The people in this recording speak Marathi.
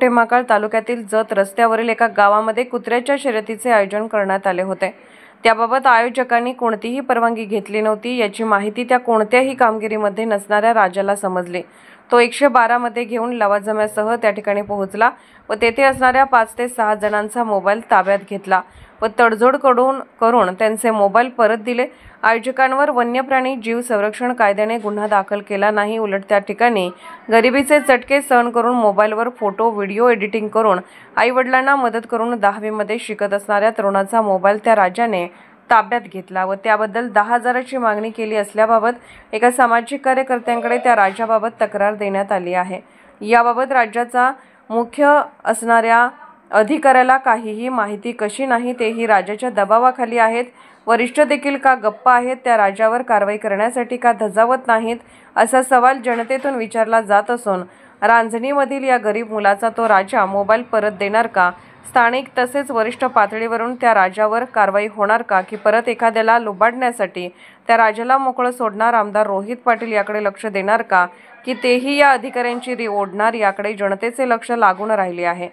टेमाकाळ तालुक्यातील जत रस्त्यावरील एका गावामध्ये कुत्र्याच्या शर्यतीचे आयोजन करण्यात आले होते। त्याबाबत आयोजकांनी कोणतीही परवानगी घेतली नव्हती याची माहिती त्या कोणत्याही कामगिरीमध्ये नसणाऱ्या राजाला समजली। तो 112 मध्ये घेऊन लवाजम्यासह त्या ठिकाणी पोहोचला व तेथे असणाऱ्या 5 ते 6 जणांचा मोबाईल ताब्यात घेतला व तडजोड करून त्यांचे मोबाईल परत दिले। आयोजकांवर वन्यप्राणी जीव संरक्षण कायद्याने गुन्हा दाखल केला नाही, उलट त्या ठिकाणी गरिबीचे चटके सहन करून मोबाईलवर फोटो व्हिडिओ एडिटिंग करून आई-वडिलांना मदत करून 10वी मध्ये शिकत असणाऱ्या तरुणाचा मोबाईल त्या राजाने ताब्यात घेतला व त्याबद्दल 10,000ची मागणी केली असल्याबाबत एका सामाजिक कार्यकर्त्यांकडे त्या राजाबाबत तक्रार देण्यात आली आहे। याबाबत राज्याचा मुख्य असणाऱ्या अधिकाऱ्याला काहीही माहिती कशी नाही, तेही राजाच्या दबावाखाली आहेत। वरिष्ठ देखील का गप्प आहेत, त्या राजावर कारवाई करण्यासाठी का धजावत नाहीत, असा सवाल जनतेतून विचारला जात असून रांजणीमधील या गरीब मुलाचा तो राजा मोबाईल परत देणार का? स्थानिक तसेच वरिष्ठ पातळीवरून त्या राजावर कारवाई होणार का, की परत एखाद्याला लुबाडण्यासाठी त्या राजाला मोकळं सोडणार? आमदार रोहित पाटील याकडे लक्ष देणार का, की तेही या अधिकाऱ्यांची ओढणार? याकडे जनतेचे लक्ष लागून राहिले आहे।